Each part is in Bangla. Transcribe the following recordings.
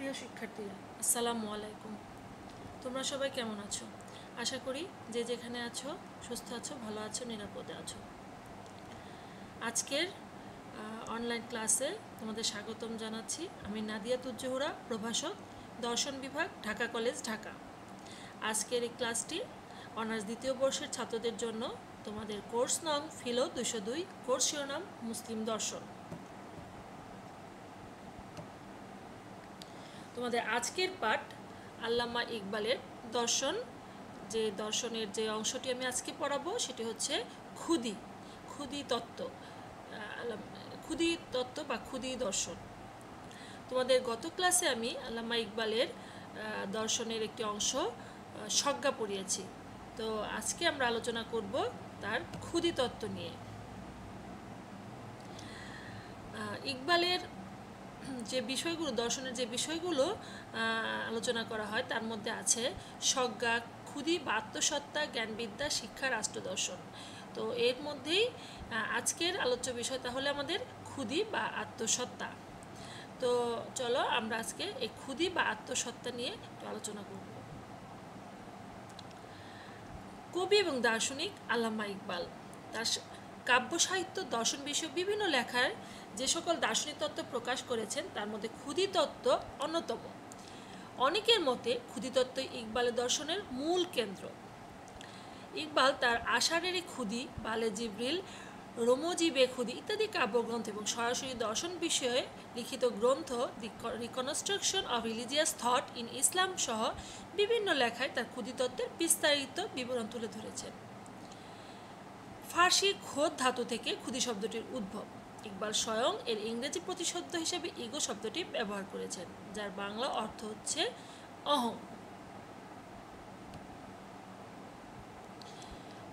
প্রিয় শিক্ষার্থীরা, আসসালামু আলাইকুম। তোমরা সবাই কেমন আছো? আশা করি যে যেখানে আছো সুস্থ আছো, ভালো আছো, নিরাপদে আছো। আজকের অনলাইন ক্লাসে তোমাদের স্বাগতম জানাচ্ছি। আমি নাদিয়া তুজ্জোহরা, প্রভাষক, দর্শন বিভাগ, ঢাকা কলেজ, ঢাকা। আজকের এই ক্লাসটি অনার্স দ্বিতীয় বর্ষের ছাত্রদের জন্য। তোমাদের কোর্স নং ফিলো 202, কোর্স শিরোনাম মুসলিম দর্শন। তোমাদের আজকের পাঠ আল্লামা ইকবালের দর্শন। যে দর্শনের যে অংশটি আমি আজকে পড়াবো সেটি হচ্ছে ক্ষুদি তত্ত্ব, ক্ষুদি তত্ত্ব বা ক্ষুদি দর্শন। তোমাদের গত ক্লাসে আমি আল্লামা ইকবালের দর্শনের একটি অংশ সংজ্ঞা পড়িয়েছি। তো আজকে আমরা আলোচনা করব তার ক্ষুদি তত্ত্ব নিয়ে। ইকবালের যে বিষয়গুলো, দর্শনের যে বিষয়গুলো আলোচনা করা হয় তার মধ্যে আছে সজ্ঞা, ক্ষুদি বা আত্মসত্তা, জ্ঞানবিদ্যা, শিক্ষা, রাষ্ট্রদর্শন। তো এর মধ্যেই আজকের আলোচ্য বিষয় তাহলে আমাদের ক্ষুদি বা আত্মসত্তা। তো চলো আমরা আজকে এই ক্ষুদি বা আত্মসত্তা নিয়ে একটু আলোচনা করব। কবি এবং দার্শনিক আল্লামা ইকবাল তার কাব্য সাহিত্য, দর্শন বিষয়ক বিভিন্ন লেখায় যে সকল দার্শনিক তত্ত্ব প্রকাশ করেছেন তার মধ্যে ক্ষুদি তত্ত্ব অন্যতম। অনেকের মতে ক্ষুদি তত্ত্ব ইকবালের দর্শনের মূল কেন্দ্র। ইকবাল তার আষাঢ়ের ক্ষুদি, বালে জিব্রিল, রোমজি বেখুদি ইত্যাদি কাব্যগ্রন্থ এবং সরাসরি দর্শন বিষয়ে লিখিত গ্রন্থ the reconstruction of religious thought in Islam সহ বিভিন্ন লেখায় তার ক্ষুদি তত্ত্বের বিস্তারিত বিবরণ তুলে ধরেছেন। ফার্সি খোদ ধাতু থেকে ক্ষুদি শব্দটির উদ্ভব। ইকবাল স্বয়ং এর ইংরেজি প্রতিশব্দ হিসেবে ইগো শব্দটি ব্যবহার করেছেন, যার বাংলা অর্থ হচ্ছে অহং।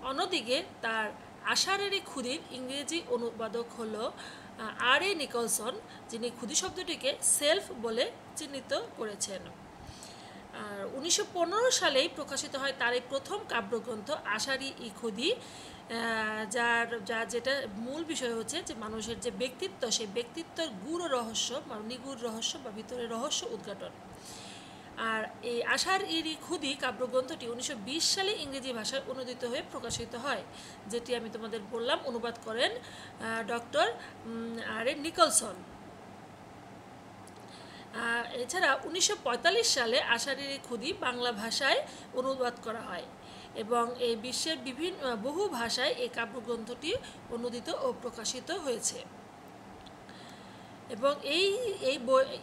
অন্যদিকে তার আষাঢ়ের ক্ষুদির ইংরেজি অনুবাদক হল আর.এ. নিকলসন, যিনি ক্ষুদি শব্দটিকে সেলফ বলে চিহ্নিত করেছেন। আর 1915 সালেই প্রকাশিত হয় তার এই প্রথম কাব্যগ্রন্থ আষাঢ়ী ই ক্ষুদি, যেটা মূল বিষয় হচ্ছে যে মানুষের যে ব্যক্তিত্ব, সেই ব্যক্তিত্বের গূঢ় রহস্য বা নিগূঢ় রহস্য বা ভিতরের রহস্য উদ্ঘাটন। আর এই আষাঢ়ী ক্ষুদি কাব্যগ্রন্থটি 1920 সালে ইংরেজি ভাষায় অনুদিত হয়ে প্রকাশিত হয়, যেটি আমি তোমাদের বললাম অনুবাদ করেন ডক্টর আর.এ. নিকলসন। এছাড়া 1945 সালে আষাঢ়ী ক্ষুদি বাংলা ভাষায় অনুবাদ করা হয় এবং এই বিশ্বের বহু ভাষায় এই কাব্যগ্রন্থটি অনুদিত ও প্রকাশিত হয়েছে। এবং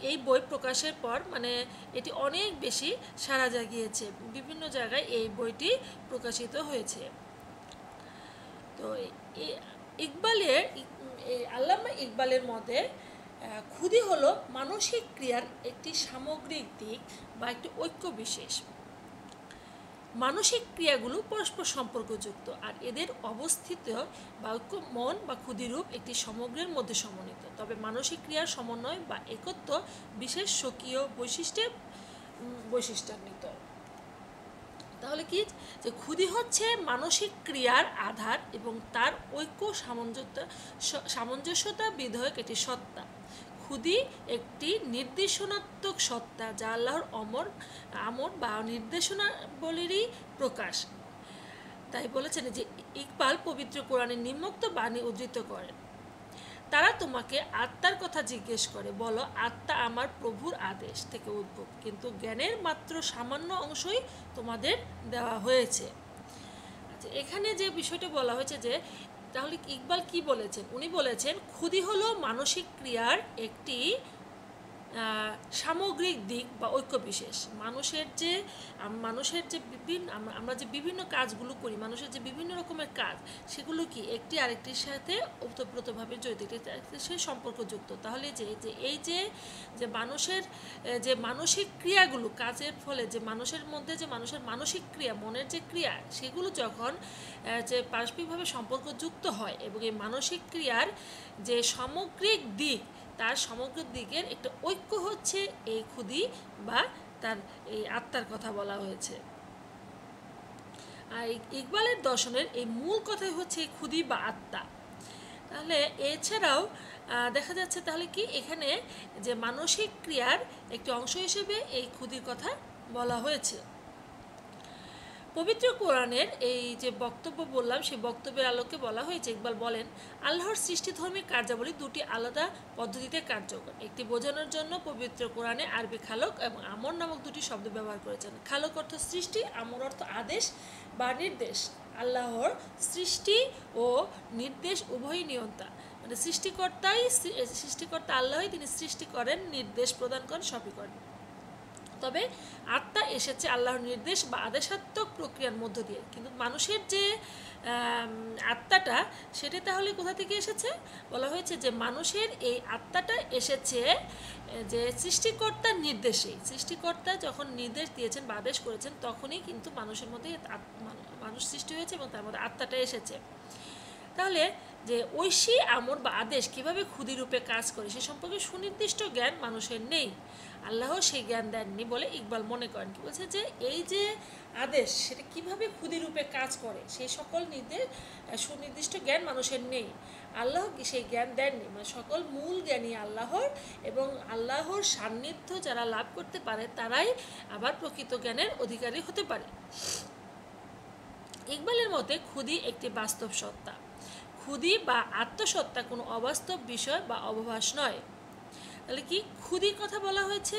এই বই প্রকাশের পর এটি অনেক বেশি সাড়া জাগিয়েছে, বিভিন্ন জায়গায় এই বইটি প্রকাশিত হয়েছে। তো আল্লামা ইকবালের মতে ক্ষুদি হলো মানসিক ক্রিয়ার একটি সামগ্রিক দিক বা একটি ঐক্য বিশেষ। মানসিক ক্রিয়াগুলো পরস্পর সম্পর্কযুক্ত আর এদের অবস্থিত বা ঐক্য মন বা ক্ষুদিরূপ একটি সমগ্রের মধ্যে সমন্বিত। তবে মানসিক ক্রিয়ার সমন্বয় বা একত্ব বিশেষ স্বকীয় বৈশিষ্ট্যান্বিত। তাহলে কি যে ক্ষুদি হচ্ছে মানসিক ক্রিয়ার আধার এবং তার ঐক্য সামঞ্জস্যতা বিধেয়ক একটি সত্তা। ক্ষুদি একটি নির্দেশনাত্মক সত্তা, যা আল্লাহর আমর বা নির্দেশনাবলীরই প্রকাশ। তাই বলেছেন যে ইকবাল পবিত্র কোরআনের নিম্নোক্ত বাণী উদ্ধৃত করেন, তারা তোমাকে আত্মার কথা জিজ্ঞেস করে, বলো আত্মা আমার প্রভুর আদেশ থেকে উদ্ভব, কিন্তু জ্ঞানের মাত্র সামান্য অংশই তোমাদের দেওয়া হয়েছে। আচ্ছা, এখানে যে বিষয়টা বলা হয়েছে যে তাহলে ইকবাল কি বলেছেন, উনি বলেছেন ক্ষুদি হলো মানসিক ক্রিয়ার একটি সামগ্রিক দিক বা ঐক্য বিশেষ। মানুষের যে আমরা যে বিভিন্ন কাজগুলো করি, মানুষের যে বিভিন্ন রকমের কাজ, সেগুলো কি একটি আরেকটির সাথে ওতপ্রোতভাবে জড়িত, সে সম্পর্কযুক্ত। তাহলে এই যে মানুষের যে মানসিক ক্রিয়াগুলো, কাজের ফলে যে মানুষের মধ্যে যে মানুষের মানসিক ক্রিয়া, মনের যে ক্রিয়া, সেগুলো যখন যে পারস্পরিকভাবে সম্পর্কযুক্ত হয় এবং এই মানসিক ক্রিয়ার যে সামগ্রিক দিক, তার সমগ্র দিকের একটা ঐক্য হচ্ছে এই ক্ষুদি বা তার এই আত্মার কথা বলা হয়েছে। আর ইকবালের দর্শনের এই মূল কথাই হচ্ছে ক্ষুদি বা আত্মা। তাহলে এছাড়াও দেখা যাচ্ছে তাহলে কি এখানে যে মানসিক ক্রিয়ার একটি অংশ হিসেবে এই ক্ষুধির কথা বলা হয়েছে। পবিত্র কোরআনের এই যে বক্তব্য বললাম সেই বক্তব্যের আলোকে বলা হয়েছে, ইকবাল বলেন, আল্লাহর সৃষ্টিধর্মী কার্যাবলী দুটি আলাদা পদ্ধতিতে কার্যকর। একটি বোঝানোর জন্য পবিত্র কোরআনে আরবি খালক এবং আমর নামক দুটি শব্দ ব্যবহার করেছেন। খালক অর্থ সৃষ্টি, আমর অর্থ আদেশ বা নির্দেশ। আল্লাহর সৃষ্টি ও নির্দেশ উভয়ই নিয়ন্তা, মানে সৃষ্টিকর্তা আল্লাহই, তিনি সৃষ্টি করেন, নির্দেশ প্রদান করেন, সবই করেন। তবে আত্মা এসেছে আল্লাহর নির্দেশ বা আদেশাত্মক প্রক্রিয়ার মধ্য দিয়ে। কিন্তু মানুষের যে আত্মাটা সেটা তাহলে কোথা থেকে এসেছে? বলা হয়েছে যে মানুষের এই আত্মাটা এসেছে যে সৃষ্টিকর্তার নির্দেশেই। সৃষ্টিকর্তা যখন নির্দেশ দিয়েছেন বা আদেশ করেছেন তখনই কিন্তু মানুষের মধ্যে মানুষ সৃষ্টি হয়েছে এবং তার মধ্যে আত্মাটা এসেছে। তাহলে যে ঐশী আমর বা আদেশ কীভাবে ক্ষুধি রূপে কাজ করে সে সম্পর্কে সুনির্দিষ্ট জ্ঞান মানুষের নেই। আল্লাহ সেই জ্ঞান দেননি বলে ইকবাল মনে করেন। কি বলছে যে এই যে আদেশ সেটা কিভাবে ক্ষুধি রূপে কাজ করে সেই সকল সুনির্দিষ্ট জ্ঞান মানুষের নেই। আল্লাহ সেই জ্ঞান দেননি, মানে সকল মূল জ্ঞানী আল্লাহর, এবং আল্লাহর সান্নিধ্য যারা লাভ করতে পারে তারাই আবার প্রকৃত জ্ঞানের অধিকারী হতে পারে। ইকবালের মতে ক্ষুধি একটি বাস্তব সত্তা। ক্ষুধি বা আত্মসত্তা কোনো অবাস্তব বিষয় বা অবভাস নয়। তাহলে কি ক্ষুধির কথা বলা হয়েছে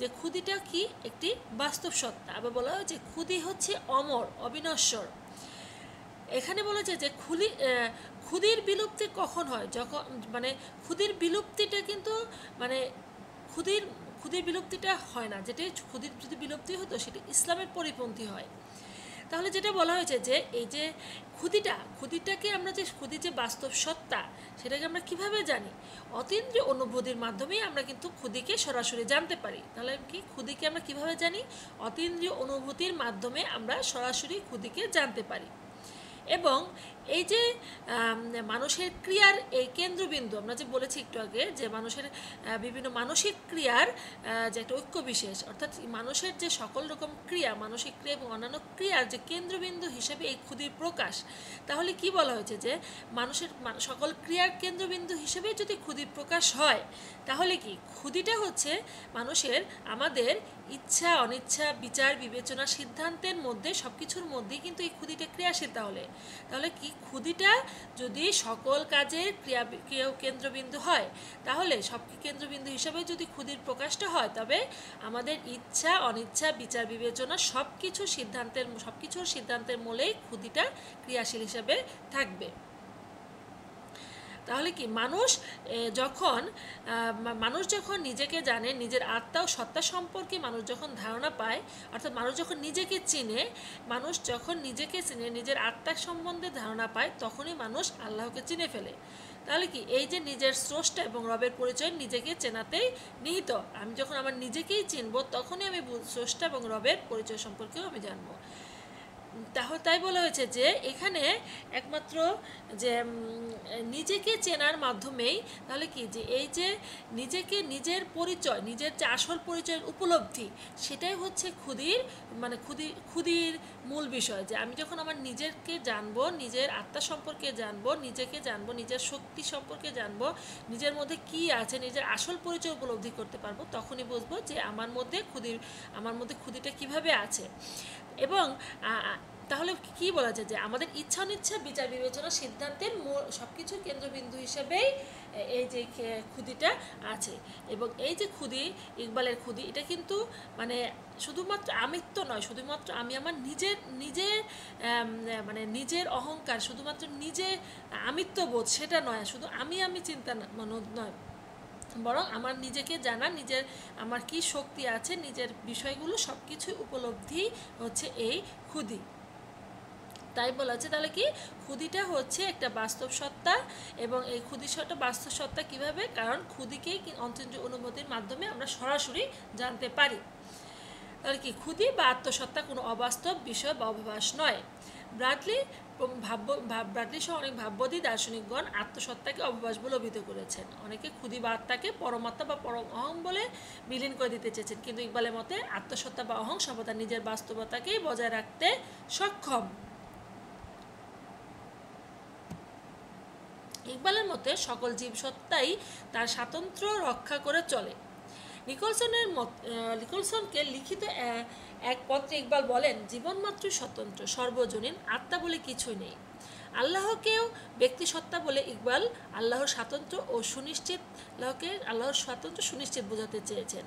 যে ক্ষুধিটা কি একটি বাস্তব সত্তা, আবার বলা হয়েছে ক্ষুধি হচ্ছে অমর, অবিনশ্বর। এখানে বলা যায় যে ক্ষুধির বিলুপ্তি কখন হয়? যখন মানে ক্ষুধির বিলুপ্তিটা কিন্তু মানে ক্ষুধির বিলুপ্তিটা হয় না, যেটা ক্ষুধির যদি বিলুপ্তি হতো সেটা ইসলামের পরিপন্থী হয়। তাহলে যেটা বলা হয়েছে যে এই যে ক্ষুধিটাকে আমরা যে ক্ষুধি যে বাস্তব সত্তা সেটাকে আমরা কিভাবে জানি? অতীন্দ্রিয় অনুভূতির মাধ্যমেই আমরা কিন্তু ক্ষুধিকে সরাসরি জানতে পারি। তাহলে কি ক্ষুধিকে আমরা কিভাবে জানি? অতীন্দ্রিয় অনুভূতির মাধ্যমে আমরা সরাসরি ক্ষুধিকে জানতে পারি। এবং এই যে মানুষের ক্রিয়ার এই কেন্দ্রবিন্দু, আমরা যে বলেছি একটু আগে যে মানুষের বিভিন্ন মানসিক ক্রিয়ার যে একটা ঐক্য বিশেষ, অর্থাৎ মানুষের যে সকল রকম ক্রিয়া, মানসিক ক্রিয়া এবং অন্যান্য ক্রিয়ার যে কেন্দ্রবিন্দু হিসেবে এই ক্ষুধির প্রকাশ। তাহলে কি বলা হয়েছে যে মানুষের সকল ক্রিয়ার কেন্দ্রবিন্দু হিসেবে যদি ক্ষুধির প্রকাশ হয় তাহলে কি ক্ষুধিটা হচ্ছে মানুষের আমাদের ইচ্ছা, অনিচ্ছা, বিচার, বিবেচনা, সিদ্ধান্তের মধ্যে সব কিছুর মধ্যেই কিন্তু এই ক্ষুধিটা ক্রিয়াশীল। তাহলে কি ক্ষুধিটা যদি সকল কাজের ক্রিয়া কেন্দ্রবিন্দু হয় তাহলে সব কেন্দ্রবিন্দু হিসাবে যদি ক্ষুধির প্রকাশটা হয় তবে আমাদের ইচ্ছা, অনিচ্ছা, বিচার, বিবেচনা সব কিছুর সিদ্ধান্তের মূলেই ক্ষুধিটা ক্রিয়াশীল হিসাবে থাকবে। তাহলে কি মানুষ যখন নিজেকে জানে, নিজের আত্মা ও সত্তা সম্পর্কে মানুষ যখন ধারণা পায়, অর্থাৎ মানুষ যখন নিজেকে চিনে, নিজের আত্মার সম্বন্ধে ধারণা পায়, তখনই মানুষ আল্লাহকে চিনে ফেলে। তাহলে কি এই যে নিজের স্রষ্টা এবং রবের পরিচয় নিজেকে চেনাতেই নিহিত। আমি যখন আমার নিজেকেই চিনব তখনই আমি স্রষ্টা এবং রবের পরিচয় সম্পর্কেও আমি জানবো। তাই বলা হয়েছে যে এখানে একমাত্র যে নিজেকে চেনার মাধ্যমেই, তাহলে কি যে এই যে নিজের পরিচয়, নিজের যে আসল পরিচয়ের উপলব্ধি, সেটাই হচ্ছে ক্ষুধির মূল বিষয়। যে আমি যখন আমার নিজেকে জানবো, নিজের আত্মা সম্পর্কে জানবো, নিজেকে জানবো, নিজের শক্তি সম্পর্কে জানবো, নিজের মধ্যে কি আছে, নিজের আসল পরিচয় উপলব্ধি করতে পারবো, তখনই বুঝবো যে আমার মধ্যে ক্ষুধিটা কিভাবে আছে। এবং তাহলে কি বলা যায় যে আমাদের ইচ্ছা, অনিচ্ছা, বিচার, বিবেচনা, সিদ্ধান্তের সব কিছুর কেন্দ্রবিন্দু হিসেবেই এই যে ক্ষুধিটা আছে। এবং এই যে ইকবালের ক্ষুধি, এটা কিন্তু মানে শুধুমাত্র আমিত্ব নয়, শুধুমাত্র আমি আমার নিজের অহংকার, শুধুমাত্র আমিত্ববোধ সেটা নয়, শুধু আমি চিন্তা নয়, বরং আমার নিজেকে জানা, আমার কি শক্তি আছে, নিজের বিষয়গুলো সব কিছু উপলব্ধি হচ্ছে এই ক্ষুধি। তাই বলা হচ্ছে তাহলে কি ক্ষুধিটা হচ্ছে একটা বাস্তব সত্তা। এবং এই ক্ষুধিটা বাস্তব সত্তা কিভাবে? কারণ ক্ষুধিকেই অন্তর্য অনুভূতির মাধ্যমে আমরা সরাসরি জানতে পারি। তাহলে কি ক্ষুধি বা আত্মসত্তা কোনো অবাস্তব বিষয় বা অবভাস নয়। ব্রাডলি সহ অনেক ভাববাদী দার্শনিকগণ আত্মসত্তাকে অবভাস বলে অভিহিত করেছেন। অনেকে ক্ষুধি বা আত্মাকে পরমাত্মা বা পরম অহং বলে বিলীন করে দিতে চেয়েছেন, কিন্তু ইকবালের মতে আত্মসত্তা বা অহং সর্বদা নিজের বাস্তবতাকেই বজায় রাখতে সক্ষম। ইকবালের মতে সকল জীবসত্তাই তার স্বাতন্ত্র্য রক্ষা করে চলে। নিকলসনকে লিখিত এক পত্রে ইকবাল বলেন, জীবনমাত্র স্বতন্ত্র, সর্বজনীন, আত্মা বলে কিছুই নেই। আল্লাহকেও ব্যক্তি সত্তা বলে ইকবাল আল্লাহর স্বাতন্ত্র্য সুনিশ্চিত বোঝাতে চেয়েছেন।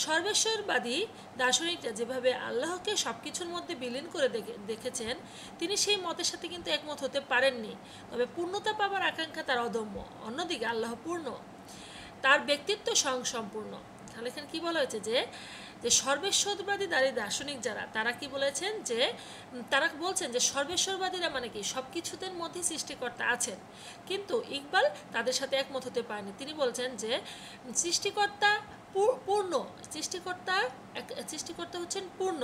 সর্বেশ্বরবাদী দার্শনিকরা যেভাবে আল্লাহকে সবকিছুর মধ্যে বিলীন করে দেখেছেন, তিনি সেই মতের সাথে কিন্তু একমত হতে পারেননি। তবে পূর্ণতা পাবার আকাঙ্ক্ষা তার অদম্য। অন্যদিকে আল্লাহ পূর্ণ, তার ব্যক্তিত্ব স্বয়ংসম্পূর্ণ। তাহলে এখানে কি বলা হয়েছে যে সর্বেশ্বরবাদী দার্শনিক যারা, তারা কি বলেছেন যে তারা বলছেন যে সর্বেশ্বরবাদীরা মানে কি সব কিছুদের মধ্যে সৃষ্টিকর্তা আছেন, কিন্তু ইকবাল তাদের সাথে একমত হতে পারেনি। তিনি বলছেন যে সৃষ্টিকর্তা পূর্ণ, সৃষ্টিকর্তা হচ্ছেন পূর্ণ,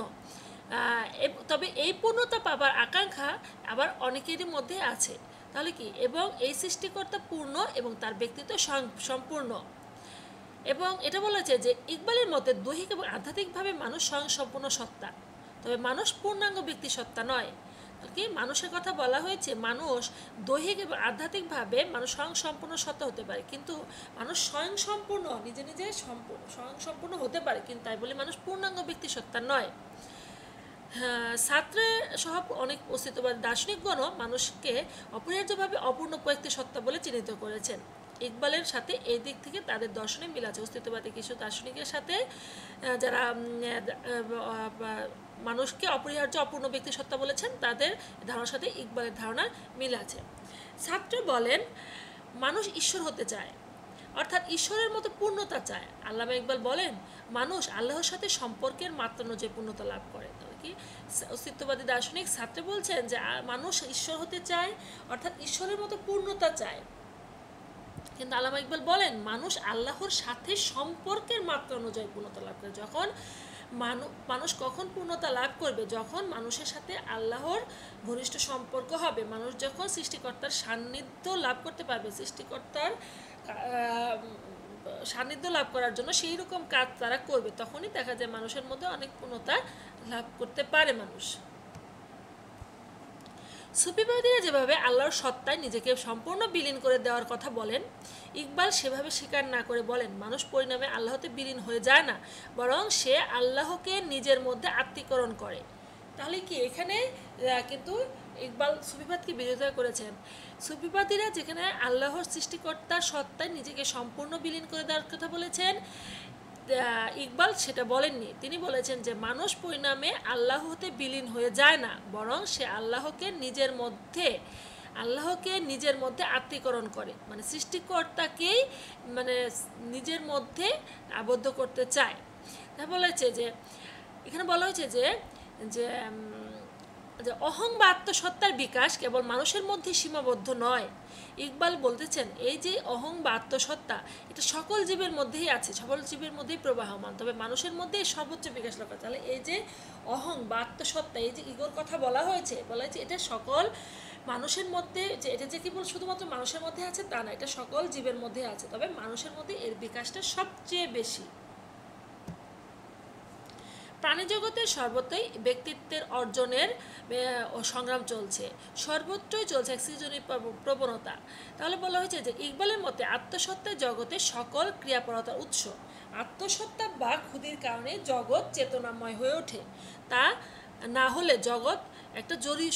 তবে এই পূর্ণতা পাবার আকাঙ্ক্ষা আবার অনেকেরই মধ্যে আছে। তাহলে কি, এবং এই সৃষ্টিকর্তা পূর্ণ এবং তার ব্যক্তিত্ব সম্পূর্ণ। এবং এটা বলেছে যে ইকবালের মতে দৈহিক এবং আধ্যাত্মিকভাবে মানুষ স্বয়ংসম্পূর্ণ সত্তা, তবে মানুষ পূর্ণাঙ্গ ব্যক্তি সত্তা নয়। কি মানুষের কথা বলা হয়েছে, মানুষ দৈহিক এবং আধ্যাত্মিকভাবে মানুষ স্বয়ংসম্পূর্ণ সত্তা হতে পারে, কিন্তু মানুষ স্বয়ংসম্পূর্ণ নিজে নিজে স্বয়ংসম্পূর্ণ হতে পারে, কিন্তু তাই বলে মানুষ পূর্ণাঙ্গ ব্যক্তি সত্তা নয়। ছাত্রে সহ অনেক অস্তিত্ববাদী দার্শনিকগণও মানুষকে অপরিহার্যভাবে অপূর্ণ ব্যক্তি সত্তা বলে চিহ্নিত করেছেন। ইকবালের সাথে এই দিক থেকে তাদের দর্শনে মিল আছে। অস্তিত্ববাদী কিছু দার্শনিকের সাথে যারা মানুষকে অপরিহার্য অপূর্ণ ব্যক্তি সত্তা বলেছেন, তাদের ধারণার সাথে ইকবালের ধারণা মিল আছে। ছাত্র বলেন, মানুষ ঈশ্বর হতে চায়, অর্থাৎ ঈশ্বরের মতো পূর্ণতা চায়। আল্লামা ইকবাল বলেন, মানুষ আল্লাহর সাথে সম্পর্কের মাত্রানো যে পূর্ণতা লাভ করে। তাহলে কি অস্তিত্ববাদী দার্শনিক ছাত্র বলছেন যে মানুষ ঈশ্বর হতে চায়, অর্থাৎ ঈশ্বরের মতো পূর্ণতা চায়, কিন্তু আল্লামা ইকবাল বলেন মানুষ আল্লাহর সাথে সম্পর্কের মাত্রা অনুযায়ী পূর্ণতা লাভ করে। যখন মানুষ কখন পূর্ণতা লাভ করবে, যখন মানুষের সাথে আল্লাহর ঘনিষ্ঠ সম্পর্ক হবে, মানুষ যখন সৃষ্টিকর্তার সান্নিধ্য লাভ করতে পারবে, সৃষ্টিকর্তার সান্নিধ্য লাভ করার জন্য সেই রকম কাজ তারা করবে, তখনই দেখা যায় মানুষের মধ্যে অনেক পূর্ণতা লাভ করতে পারে মানুষ। সুফিবাদীরা যেভাবে আল্লাহর সত্তায় নিজেকে সম্পূর্ণ বিলীন করে দেওয়ার কথা বলেন, ইকবাল সেভাবে স্বীকার না করে বলেন মানুষ পরিণামে আল্লাহতে বিলীন হয়ে যায় না, বরং সে আল্লাহকে নিজের মধ্যে আত্মীকরণ করে। তাহলে কি এখানে কিন্তু ইকবাল সুফিবাদকে বিরোধিতা করেছেন। সুফিবাদীরা যেখানে আল্লাহর সৃষ্টিকর্তার সত্তায় নিজেকে সম্পূর্ণ বিলীন করে দেওয়ার কথা বলেছেন, ইকবাল সেটা বলেননি। তিনি বলেছেন যে মানুষ পরিণামে আল্লাহ হতে বিলীন হয়ে যায় না, বরং সে আল্লাহকে নিজের মধ্যে আত্মীকরণ করে, মানে সৃষ্টিকর্তাকেই নিজের মধ্যে আবদ্ধ করতে চায়। তা বলেছে যে এখানে বলা হয়েছে যে অহং বা আত্মসত্তার বিকাশ কেবল মানুষের মধ্যে সীমাবদ্ধ নয়। ইকবাল বলতেছেন এই যে অহং বা আত্মসত্তা, এটা সকল জীবের মধ্যেই আছে, সকল জীবের মধ্যেই প্রবাহমান, তবে মানুষের মধ্যে সর্বোচ্চ বিকাশ লক্ষ্য। তাহলে এই যে অহং বা আত্মসত্তা, এই যে ইগোর কথা বলা হয়েছে এটা সকল মানুষের মধ্যে, যে এটা যে কেবল শুধুমাত্র মানুষের মধ্যে আছে তা না, এটা সকল জীবের মধ্যে আছে, তবে মানুষের মধ্যে এর বিকাশটা সবচেয়ে বেশি। প্রাণীজগতের সর্বত্রই ব্যক্তিত্বের অর্জনের সংগ্রাম চলছে, সর্বত্রই চলছে এক সৃজনী প্রবণতা। তাহলে বলা হয়েছে যে ইকবালের মতে আত্মসত্তা জগতের সকল ক্রিয়াপরতার উৎস। আত্মসত্তা বা ক্ষুধির কারণে জগৎ চেতনাময় হয়ে ওঠে, তা না হলে জগৎ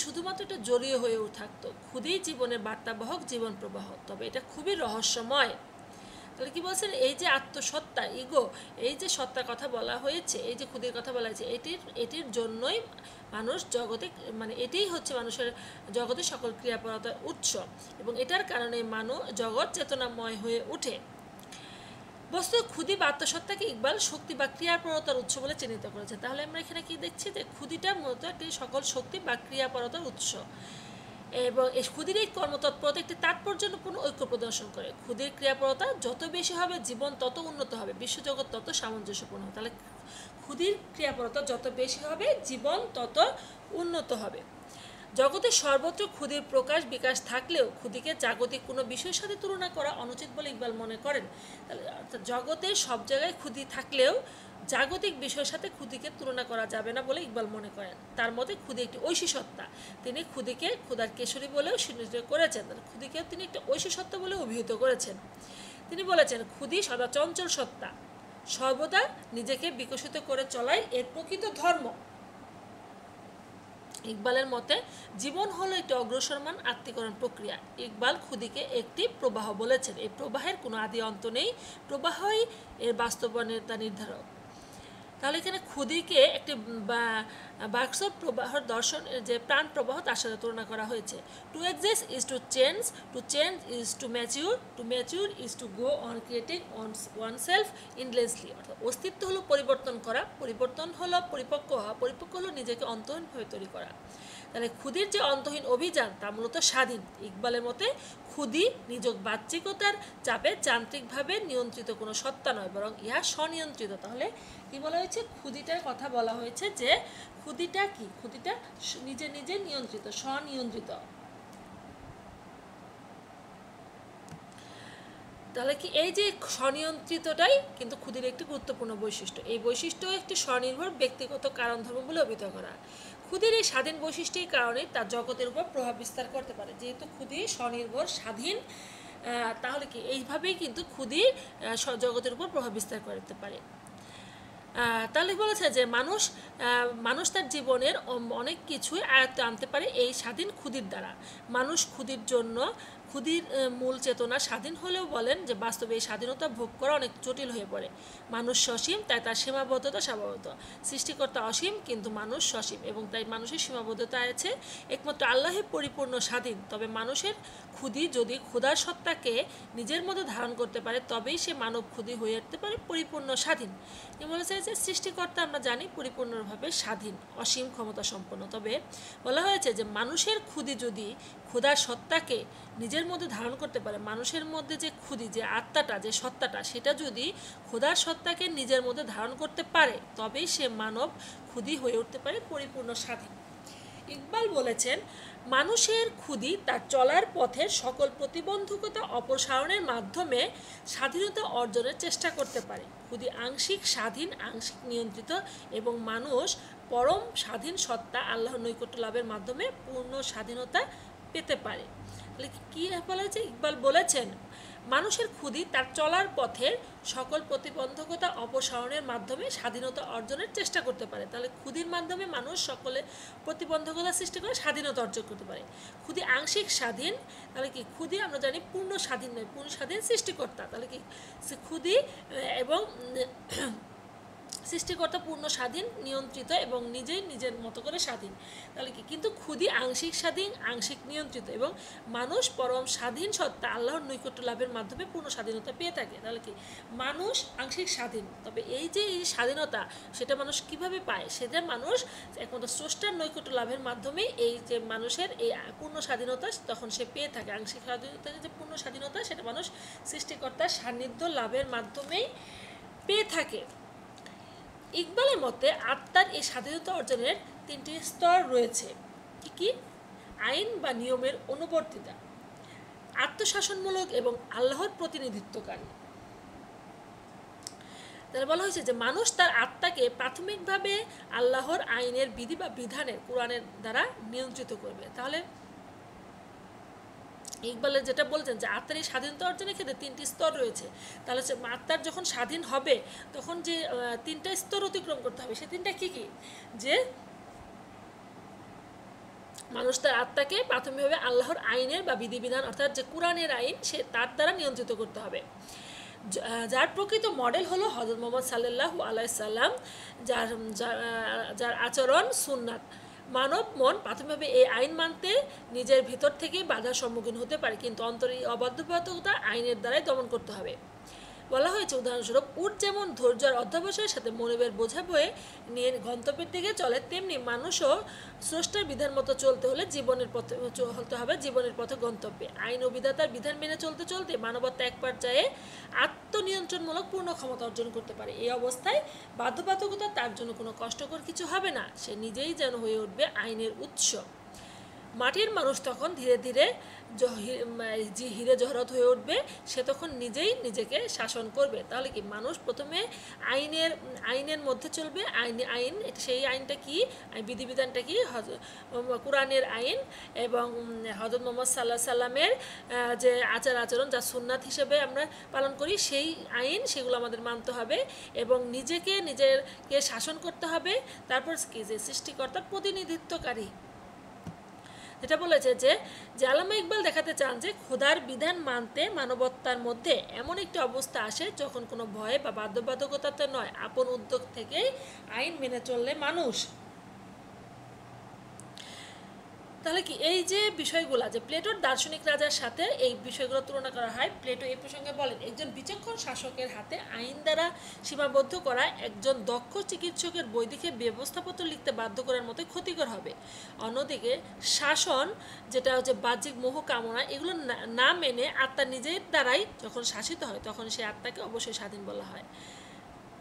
শুধুমাত্র একটা জড়িয়ে হয়ে থাকতো। ক্ষুধি জীবনের বার্তাবাহক, জীবন প্রবাহ, তবে এটা খুবই রহস্যময়। তাহলে কি বলছেন, এই যে আত্মসত্তা, ইগো, এই যে সত্তার কথা বলা হয়েছে, এই যে ক্ষুধির কথা বলা হয়েছে, এটির জন্যই মানুষ জগতে, এটাই হচ্ছে মানুষের জগতের সকল ক্রিয়াপরতার উৎস, এবং এটার কারণে জগৎ চেতনাময় হয়ে ওঠে। বস্তু ক্ষুধি বা আত্মসত্তাকে ইকবাল শক্তি বা ক্রিয়াপরতার উৎস বলে চিহ্নিত করেছে। তাহলে আমরা এখানে কি দেখছি যে ক্ষুধিটা মূলত একটি সকল শক্তি বা ক্রিয়াপরতার উৎস, এবং এই ক্ষুধির এই কর্মতৎপরতা একটি তাৎপর্যপূর্ণ ঐক্য প্রদর্শন করে। ক্ষুধির ক্রিয়াপরতা যত বেশি হবে, জীবন তত উন্নত হবে, বিশ্বজগৎ তত সামঞ্জস্যপূর্ণ হবে। তাহলে ক্ষুধির ক্রিয়াপরতা যত বেশি হবে, জীবন তত উন্নত হবে। জগতের সর্বত্র ক্ষুধির প্রকাশ বিকাশ থাকলেও ক্ষুধিকে জাগতিক কোনো বিষয়ের সাথে তুলনা করা অনুচিত বলে ইকবাল মনে করেন। তাহলে জগতের সব জায়গায় ক্ষুধি থাকলেও জাগতিক বিষয়ের সাথে ক্ষুদিকে তুলনা করা যাবে না বলে ইকবাল মনে করেন। তার মতে ক্ষুদি একটি ঐশী সত্তা। তিনি ক্ষুদিকে ক্ষুধার কেশরী বলেও চিহ্নিত করেছেন, ক্ষুদিকেও তিনি একটি ঐশী সত্তা বলে অভিহিত করেছেন। তিনি বলেছেন ক্ষুদি সদা চঞ্চল সত্তা, সর্বদা নিজেকে বিকশিত করে চলাই এর প্রকৃত ধর্ম। ইকবালের মতে জীবন হলো একটি অগ্রসরমান আত্মীকরণ প্রক্রিয়া। ইকবাল ক্ষুদিকে একটি প্রবাহ বলেছেন। এই প্রবাহের কোনো আদি অন্ত নেই, প্রবাহই এর বাস্তবতা নির্ধারক। তাহলে এখানে ক্ষুদিকে একটি বাক্স প্রবাহর দর্শন, যে প্রাণ প্রবাহ, তার সাথে তুলনা করা হয়েছে। To exist is to change is to mature is to go on creating oneself endlessly. অর্থাৎ অস্তিত্ব হলো পরিবর্তন করা, পরিবর্তন হলো পরিপক্ক হওয়া, পরিপক্ক হলো নিজেকে অন্তহীনভাবে তৈরি করা। তাহলে ক্ষুদির যে অন্তহীন অভিযান তা মূলত স্বাধীন। ইকবালের মতে ক্ষুদি নিজ বাহ্যিকতার চাপে যান্ত্রিকভাবে নিয়ন্ত্রিত কোনো সত্তা নয়, বরং ইহা স্বনিয়ন্ত্রিত। তাহলে কি বলা হয়েছে? ক্ষুদিটার কথা বলা হয়েছে যে ক্ষুদিটা কি? ক্ষুদিটা নিজে নিজে নিয়ন্ত্রিত, স্বনিয়ন্ত্রিত। তাহলে কি এই যে স্বনিয়ন্ত্রিতটাই কিন্তু ক্ষুদির একটি গুরুত্বপূর্ণ বৈশিষ্ট্য। এই বৈশিষ্ট্য একটি স্বনির্ভর ব্যক্তিগত কারণ ধর্ম বলে অভিহিত করা। ক্ষুদির এই স্বাধীন বৈশিষ্ট্যের কারণে তার জগতের উপর প্রভাব বিস্তার করতে পারে। যেহেতু ক্ষুদি স্বনির্ভর, স্বাধীন, তাহলে কি এইভাবেই কিন্তু ক্ষুদি জগতের উপর প্রভাব বিস্তার করতে পারে। তাহলে বলেছে যে মানুষ তার জীবনের অনেক কিছুই আয়ত্তে আনতে পারে এই স্বাধীন ক্ষুদির দ্বারা। মানুষ ক্ষুদির মূল চেতনা স্বাধীন হলেও বলেন যে বাস্তবে এই স্বাধীনতা ভোগ করা অনেক জটিল হয়ে পড়ে। মানুষ সসীম, তাই তার সীমাবদ্ধতা স্বাভাবিক। সৃষ্টিকর্তা অসীম, কিন্তু মানুষ সসীম, এবং তাই মানুষের সীমাবদ্ধতা আছে। একমাত্র আল্লাহই পরিপূর্ণ স্বাধীন। তবে মানুষের ক্ষুদি যদি ক্ষুধার সত্তাকে নিজের মধ্যে ধারণ করতে পারে, তবেই সে মানব ক্ষুদি হয়ে উঠতে পারে পরিপূর্ণ স্বাধীন। বলেছে যে সৃষ্টিকর্তা আমরা জানি পরিপূর্ণভাবে স্বাধীন, অসীম ক্ষমতা সম্পন্ন। তবে বলা হয়েছে যে মানুষের ক্ষুদি যদি ক্ষুধার সত্তাকে নিজের মধ্যে ধারণ করতে পারে, মানুষের মধ্যে যে ক্ষুদি, যে আত্মাটা, যে সত্তাটা, সেটা যদি ক্ষুধার সত্তাকে নিজের মধ্যে ধারণ করতে পারে, তবেই সে মানব ক্ষুদি হয়ে উঠতে পারে পরিপূর্ণ স্বাধীন। ইকবাল বলেছেন মানুষের ক্ষুদি তার চলার পথের সকল প্রতিবন্ধকতা অপসারণের মাধ্যমে স্বাধীনতা অর্জনের চেষ্টা করতে পারে। ক্ষুদি আংশিক স্বাধীন, আংশিক নিয়ন্ত্রিত, এবং মানুষ পরম স্বাধীন সত্তা আল্লাহর নৈকট্য লাভের মাধ্যমে পূর্ণ স্বাধীনতা পেতে পারে। তাহলে কি বলা হয়েছে? ইকবাল বলেছেন মানুষের ক্ষুদি তার চলার পথের সকল প্রতিবন্ধকতা অপসারণের মাধ্যমে স্বাধীনতা অর্জনের চেষ্টা করতে পারে। তাহলে ক্ষুদির মাধ্যমে মানুষ সকলে প্রতিবন্ধকতা সৃষ্টি করে স্বাধীনতা অর্জন করতে পারে। ক্ষুদি আংশিক স্বাধীন, তাহলে কি ক্ষুদি আমরা জানি পূর্ণ স্বাধীন নয়, পূর্ণ স্বাধীন সৃষ্টিকর্তা। তাহলে কি ক্ষুদি এবং সৃষ্টিকর্তা পূর্ণ স্বাধীন, নিয়ন্ত্রিত, এবং নিজেই নিজের মতো করে স্বাধীন। তাহলে কি কিন্তু ক্ষুদি আংশিক স্বাধীন, আংশিক নিয়ন্ত্রিত, এবং মানুষ পরম স্বাধীন সত্তা আল্লাহর নৈকট্য লাভের মাধ্যমে পূর্ণ স্বাধীনতা পেয়ে থাকে। তাহলে কি মানুষ আংশিক স্বাধীন, তবে এই যে এই স্বাধীনতা, সেটা মানুষ কিভাবে পায়? সেটা মানুষ একমাত্র স্রষ্টার নৈকট্য লাভের মাধ্যমে এই যে মানুষের এই পূর্ণ স্বাধীনতা তখন সে পেয়ে থাকে। আংশিক স্বাধীনতা, যে পূর্ণ স্বাধীনতা, সেটা মানুষ সৃষ্টিকর্তার সান্নিধ্য লাভের মাধ্যমেই পেয়ে থাকে। ইকবালের মতে আত্মার এই স্বাধীনতা অর্জনের তিনটি স্তর রয়েছে। কি? আইন বা নিয়মের অনুবর্তিতা, আত্মশাসনমূলক, এবং আল্লাহর প্রতিনিধিত্বকারী। তাহলে বলা হয়েছে যে মানুষ তার আত্মাকে প্রাথমিকভাবে আল্লাহর আইনের বিধি বা বিধানের, কোরআনের দ্বারা নিয়ন্ত্রিত করবে। তাহলে ইকবালের যেটা বলছেন যে আত্মার এই স্বাধীনতা অর্জনের ক্ষেত্রে তিনটি স্তর রয়েছে। তাহলে আত্মার যখন স্বাধীন হবে, তখন যে তিনটা স্তর অতিক্রম করতে হবে, সে তিনটা কি কি? যে মানুষ তার আত্মাকে প্রাথমিকভাবে আল্লাহর আইনের বা বিধিবিধান, অর্থাৎ যে কোরআনের আইন, সে তার দ্বারা নিয়ন্ত্রিত করতে হবে। যার প্রকৃত মডেল হলো হযরত মুহাম্মদ সাল্লাল্লাহু আলাইহি সাল্লাম, যার আচরণ সুন্নাত। মানব মন প্রাথমিকভাবে এই আইন মানতে নিজের ভিতর থেকেই বাধার সম্মুখীন হতে পারে, কিন্তু অন্তরে অবাধ্যবাধকতা আইনের দ্বারাই দমন করতে হবে। বলা হয়েছে উদাহরণস্বরূপ উট যেমন ধৈর্য আর অধ্যবসায়ের সাথে মনোবের বোঝা বয়ে নিয়ে গন্তব্যের দিকে চলে, তেমনি মানুষও স্রষ্টার বিধান মতো চলতে হলে জীবনের পথে গন্তব্যে। আইন ও বিধাতার বিধান মেনে চলতে চলতে মানবতা এক পর্যায়ে আত্মনিয়ন্ত্রণমূলক পূর্ণ ক্ষমতা অর্জন করতে পারে। এই অবস্থায় বাধ্যবাধকতা তার জন্য কোনো কষ্টকর কিছু হবে না, সে নিজেই যেন হয়ে উঠবে আইনের উৎস। মাটির মানুষ তখন ধীরে ধীরে যে হিরে জহরত হয়ে উঠবে, সে তখন নিজেই নিজেকে শাসন করবে। তাহলে কি মানুষ প্রথমে আইনের মধ্যে চলবে। আইন সেই আইনটা কি, বিধিবিধানটা কি, কোরআনের আইন এবং হযরত মুহাম্মদ সাল্লাল্লাহু আলাইহি সাল্লামের যে আচার আচরণ যা সুন্নাত হিসেবে আমরা পালন করি, সেই আইন সেগুলো আমাদের মানতে হবে এবং নিজেকে শাসন করতে হবে। তারপর কি, যে সৃষ্টিকর্তার প্রতিনিধিত্বকারী, যেটা বলেছে যে আল্লামা ইকবাল দেখাতে চান যে খোদার বিধান মানতে মানবতার মধ্যে এমন একটি অবস্থা আসে যখন কোনো ভয় বা বাধ্যবাধকতাতে নয়, আপন উদ্যোগ থেকেই আইন মেনে চললে মানুষ। তাহলে কি এই যে বিষয়গুলো, যে প্লেটোর দার্শনিক রাজার সাথে এই বিষয়গুলো তুলনা করা হয়। প্লেটো এই প্রসঙ্গে বলেন, একজন বিচক্ষণ শাসকের হাতে আইন দ্বারা সীমাবদ্ধ করা একজন দক্ষ চিকিৎসকের বৈদিকে ব্যবস্থাপত্র লিখতে বাধ্য করার মতো ক্ষতিকর হবে। অন্যদিকে শাসন, যেটা হচ্ছে বাহ্যিক মোহ কামনা, এগুলো না মেনে আত্মা নিজের দ্বারাই যখন শাসিত হয়, তখন সেই আত্মাকে অবশ্যই স্বাধীন বলা হয়।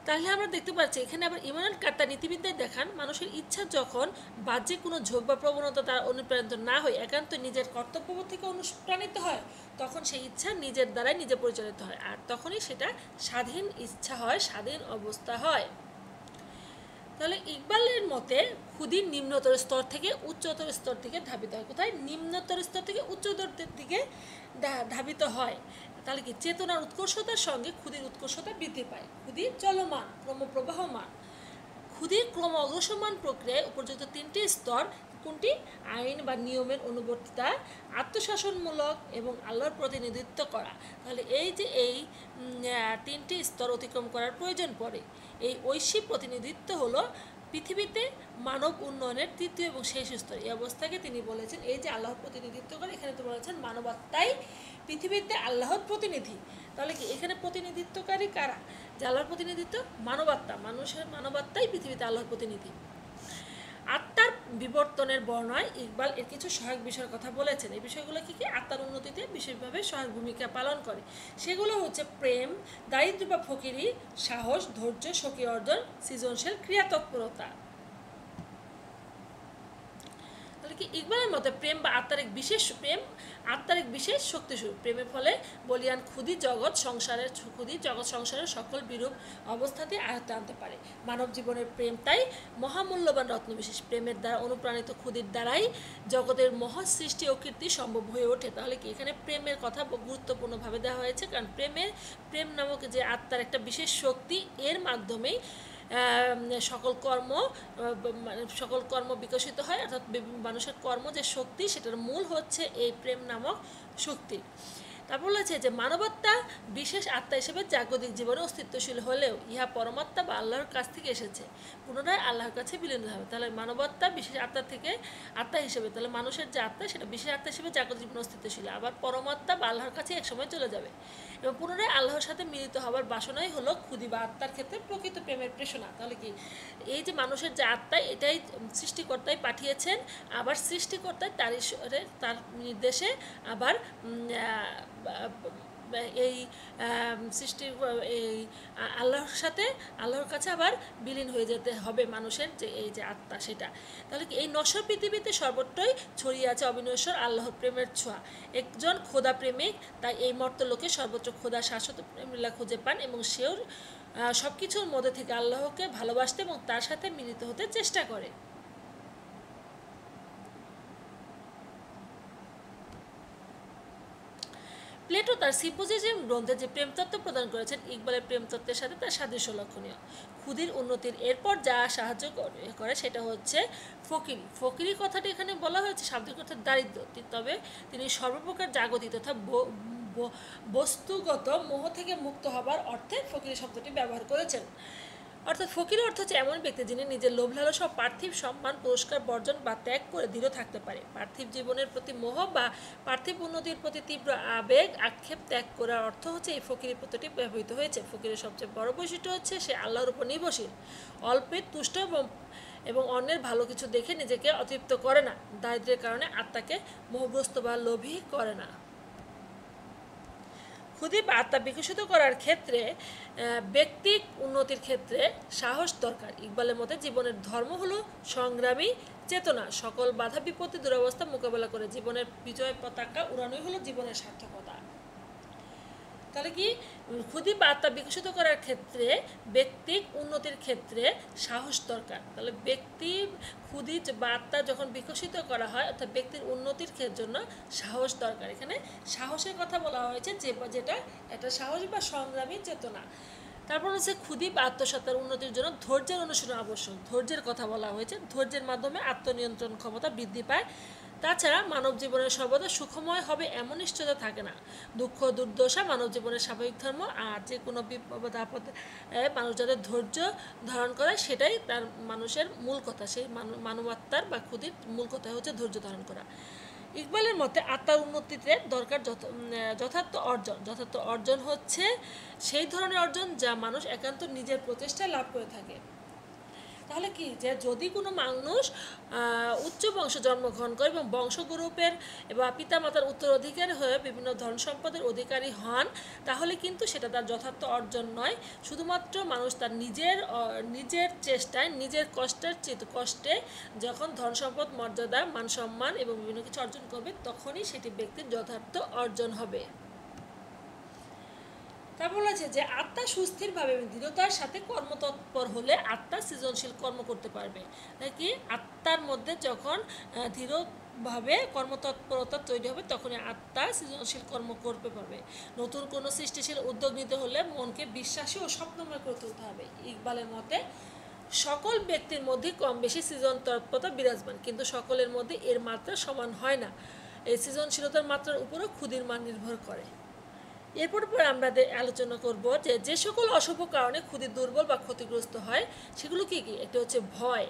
তাহলে আমরা দেখতে পাচ্ছি এখানে আবার ইমানুয়েল কান্ট তার নীতিবিদ্যায় দেখান, মানুষের ইচ্ছা যখন বাহ্যিক কোনো ঝোঁক বা প্রবণতা দ্বারা অনুপ্রাণিত না হয়, একান্ত নিজের কর্তব্যবোধ থেকে অনুপ্রাণিত হয়, তখন সেই ইচ্ছা নিজের দ্বারাই নিজে পরিচালিত হয়, আর তখনই সেটা স্বাধীন ইচ্ছা হয়, স্বাধীন অবস্থা হয়। তাহলে ইকবালের মতে ক্ষুদির নিম্নতর স্তর থেকে উচ্চতর স্তর থেকে ধাবিত হয়। কোথায়? নিম্নতর স্তর থেকে উচ্চতর দিকে ধাবিত হয়। তাহলে কি চেতনার উৎকর্ষতার সঙ্গে ক্ষুদির উৎকর্ষতা বৃদ্ধি পায়। ক্ষুদি চলমান, ক্রমপ্রবাহমান। ক্ষুদির ক্রম অগ্রসরমান প্রক্রিয়ায় উপযুক্ত তিনটি স্তর, কোনটি? আইন বা নিয়মের অনুবর্তিতা, আত্মশাসনমূলক এবং আল্লাহর প্রতিনিধিত্ব করা। তাহলে এই যে এই তিনটি স্তর অতিক্রম করার প্রয়োজন পড়ে। এই ঐশী প্রতিনিধিত্ব হলো পৃথিবীতে মানব উন্নয়নের তৃতীয় এবং শেষ স্তর। এই অবস্থাকে তিনি বলেছেন, এই যে আল্লাহর প্রতিনিধিত্ব করে, এখানে তো বলেছেন মানবাত্মাই পৃথিবীতে আল্লাহর প্রতিনিধি। তাহলে কি এখানে প্রতিনিধিত্বকারী কারা? যে আল্লাহর প্রতিনিধিত্ব মানবাত্মা, মানুষের মানবাত্মাই পৃথিবীতে আল্লাহর প্রতিনিধি। আত্মার বিবর্তনের বর্ণনায় ইকবাল এর কিছু সহায়ক বিষয়ের কথা বলেছেন। এই বিষয়গুলো কি কি? আত্মার উন্নতিতে বিশেষভাবে সহায়ক ভূমিকা পালন করে। সেগুলো হচ্ছে প্রেম, দারিদ্র্য বা ফকিরি, সাহস, ধৈর্য, শক্তি অর্জন, সৃজনশীল ক্রিয়াতৎপরতা। কি ইকবালের মতে প্রেম বা আত্মার এক বিশেষ শক্তিস্বরূপ। প্রেমের ফলে বলিয়ান ক্ষুদি জগৎ সংসারের সকল বিরূপ অবস্থাতে আয়ত্তে আনতে পারে। মানব জীবনের প্রেম তাই মহামূল্যবান রত্নবিশেষ। প্রেমের দ্বারা অনুপ্রাণিত ক্ষুদির দ্বারাই জগতের মহৎ সৃষ্টি ও কীর্তি সম্ভব হয়ে ওঠে। তাহলে কি এখানে প্রেমের কথা গুরুত্বপূর্ণভাবে দেওয়া হয়েছে, কারণ প্রেম নামক যে আত্মার একটা বিশেষ শক্তি, এর মাধ্যমেই সকল কর্ম বিকশিত হয়। অর্থাৎ মানুষের কর্ম যে শক্তি, সেটার মূল হচ্ছে এই প্রেম নামক শক্তি। তারপর বলেছে যে মানবাত্মা বিশেষ আত্মা হিসেবে জাগতিক জীবনে অস্তিত্বশীল হলেও ইহা পরমাত্মা বা আল্লাহর কাছ থেকে এসেছে, পুনরায় আল্লাহর কাছে বিলীন হবে। তাহলে মানবাত্মা বিশেষ আত্মা হিসেবে, তাহলে মানুষের যে আত্মা, সেটা বিশেষ আত্মা হিসেবে জাগতিক জীবনে অস্তিত্বশীল, আবার পরমাত্মা বা আল্লাহর কাছে একসময় চলে যাবে এবং পুনরায় আল্লাহর সাথে মিলিত হওয়ার বাসনাই হলো ক্ষুদি বা আত্মার ক্ষেত্রে প্রকৃত প্রেমের প্রেষণা। তাহলে কি এই যে মানুষের যে আত্মা, এটাই সৃষ্টিকর্তাই পাঠিয়েছেন, আবার সৃষ্টিকর্তাই তার নির্দেশে আবার এই আল্লাহর কাছে আবার বিলীন হয়ে যেতে হবে মানুষের যে এই যে আত্মা, সেটা। তাহলে কি এই নশ্বর পৃথিবীতে সর্বত্রই ছড়িয়ে আছে অবিনশ্বর আল্লাহর প্রেমের ছোঁয়া। একজন খোদা প্রেমিক তাই এই মর্তলোকে সর্বত্র খোদা শাশ্বত প্রেমলীলা খুঁজে পান এবং সেও সব কিছুর মধ্যে থেকে আল্লাহকে ভালোবাসতে এবং তার সাথে মিলিত হতে চেষ্টা করে। প্লেটো তার সিম্পোজিয়াম গ্রন্থে যে প্রেমতত্ত্ব প্রদান করেছেন, ইকবালের প্রেমতত্ত্বের সাথে তার সাদৃশ্য লক্ষণীয়। ক্ষুদির উন্নতির এরপর যা সাহায্য করে সেটা হচ্ছে ফকিরি কথাটি এখানে বলা হয়েছে শাব্দিক অর্থে দারিদ্র্য, তবে তিনি সর্বপ্রকার জাগতিক তথা বস্তুগত মোহ থেকে মুক্ত হবার অর্থে ফকিরি শব্দটি ব্যবহার করেছেন। অর্থাৎ ফকির অর্থ হচ্ছে এমন ব্যক্তি যিনি নিজের লোভ লালসা ও পার্থিব সম্মান পুরস্কার বর্জন বা ত্যাগ করে দৃঢ় থাকতে পারে। পার্থিব জীবনের প্রতি মোহ বা পার্থিব উন্নতির প্রতি তীব্র আবেগ আক্ষেপ ত্যাগ করার অর্থ হচ্ছে এই ফকিরি পদ্ধতি ব্যবহৃত হয়েছে। ফকিরের সবচেয়ে বড় বৈশিষ্ট্য হচ্ছে সে আল্লাহর উপর নির্ভরশীল, অল্পে তুষ্ট এবং অন্যের ভালো কিছু দেখে নিজেকে অতৃপ্ত করে না। দারিদ্র্যের কারণে আত্মাকে মোহগ্রস্ত বা লোভী করে না। ক্ষুধি বা আত্মা বিকশিত করার ক্ষেত্রে ব্যক্তিক উন্নতির ক্ষেত্রে সাহস দরকার। ইকবালের মতে জীবনের ধর্ম হলো সংগ্রামী চেতনা, সকল বাধা বিপত্তি দুরবস্থা মোকাবেলা করে জীবনের বিজয় পতাকা উড়ানোই হলো জীবনের সার্থকতা। তাহলে কি ক্ষুধি বা আত্মা বিকশিত করার ক্ষেত্রে ব্যক্তিক উন্নতির ক্ষেত্রে সাহস দরকার। তাহলে ব্যক্তি ক্ষুধি বা আত্মা যখন বিকশিত করা হয় অর্থাৎ ব্যক্তির উন্নতির জন্য সাহস দরকার। এখানে সাহসের কথা বলা হয়েছে যেটা একটা সাহস বা সংগ্রামী চেতনা। তারপর হচ্ছে ক্ষুধি বা আত্মসত্তার উন্নতির জন্য ধৈর্যের অনুশীলন আবশ্যক। ধৈর্যের কথা বলা হয়েছে, ধৈর্যের মাধ্যমে আত্মনিয়ন্ত্রণ ক্ষমতা বৃদ্ধি পায়। তাছাড়া মানব জীবনের সর্বদা সুখময় হবে এমন নিশ্চয়তা থাকে না। দুঃখ দুর্দশা মানব জীবনের স্বাভাবিক ধর্ম, আর যে কোনো বিপদ আপদে মানুষ যাদের ধৈর্য ধারণ করে সেটাই তার মানুষের মূল কথা। সেই মানবাত্মার বা ক্ষুধির মূল কথা হচ্ছে ধৈর্য ধারণ করা। ইকবালের মতে আত্মার উন্নতিতে দরকার যথার্থ অর্জন। যথার্থ অর্জন হচ্ছে সেই ধরনের অর্জন যা মানুষ একান্ত নিজের প্রচেষ্টায় লাভ করে থাকে। তাহলে কি যে যদি কোনো মানুষ উচ্চ বংশে জন্মগ্রহণ করে এবং বংশগৌরবের বা পিতামাতার উত্তরাধিকারী হয়ে বিভিন্ন ধন সম্পদের অধিকারী হন, তাহলে কিন্তু সেটা তার যথার্থ অর্জন নয়। শুধুমাত্র মানুষ তার নিজের চেষ্টায় নিজের কষ্টে যখন ধন সম্পদ মর্যাদা মান সম্মান এবং বিভিন্ন কিছু অর্জন করবে তখনই সেটি ব্যক্তির যথার্থ অর্জন হবে। তা বলেছে যে আত্মা সুস্থিরভাবে এবং দৃঢ়তার সাথে কর্মতৎপর হলে আত্মা সৃজনশীল কর্ম করতে পারবে। নাকি আত্মার মধ্যে যখন দৃঢ়ভাবে কর্মতৎপরতা তৈরি হবে তখনই আত্মা সৃজনশীল কর্ম করতে পারবে। নতুন কোনো সৃষ্টিশীল উদ্যোগ নিতে হলে মনকে বিশ্বাসী ও স্বপ্নময় করে তুলতে হবে। ইকবালের মতে সকল ব্যক্তির মধ্যে কম বেশি সৃজন তৎপরতা বিরাজমান, কিন্তু সকলের মধ্যে এর মাত্রা সমান হয় না। এই সৃজনশীলতার মাত্রার উপরও ক্ষুধির মান নির্ভর করে। এরপর আমরা আলোচনা করব যে সকল অশুভ কারণে ক্ষুধি দুর্বল বা ক্ষতিগ্রস্ত হয় সেগুলো কি কি। একটা হচ্ছে ভয়।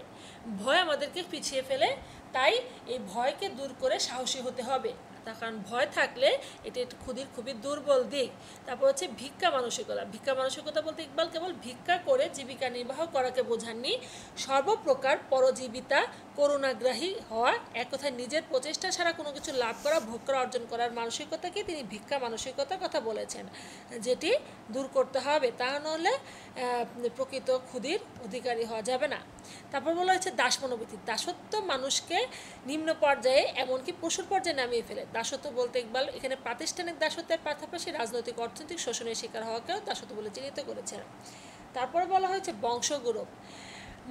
ভয় আমাদেরকে পিছিয়ে ফেলে, তাই এই ভয়কে দূর করে সাহসী হতে হবে। তার কারণ ভয় থাকলে এটি ক্ষুধির খুবই দুর্বল দিক। তারপর হচ্ছে ভিক্ষা মানসিকতা। ভিক্ষা মানসিকতা বলতে ইকবাল কেবল ভিক্ষা করে জীবিকা নির্বাহ করাকে বোঝাননি, সর্বপ্রকার পরজীবিতা করুণাগ্রাহী হওয়া, এক কথায় নিজের প্রচেষ্টা ছাড়া কোনো কিছু লাভ করা ভোগ করা অর্জন করার মানসিকতাকে তিনি ভিক্ষা মানসিকতার কথা বলেছেন, যেটি দূর করতে হবে। তা নাহলে প্রকৃত ক্ষুধির অধিকারী হওয়া যাবে না। তারপর বলা হয়েছে দাস মনোবৃত্তি। দাসত্ব মানুষকে নিম্ন পর্যায়ে এমনকি পশুর পর্যায়ে নামিয়ে ফেলে। দাসত্ব বলতে ইকবাল এখানে প্রাতিষ্ঠানিক দাসত্বের পাশাপাশি রাজনৈতিক অর্থনৈতিক শোষণের শিকার হওয়াকেও দাসত্ব বলে চিহ্নিত করেছেন। তারপর বলা হয়েছে বংশগৌরব।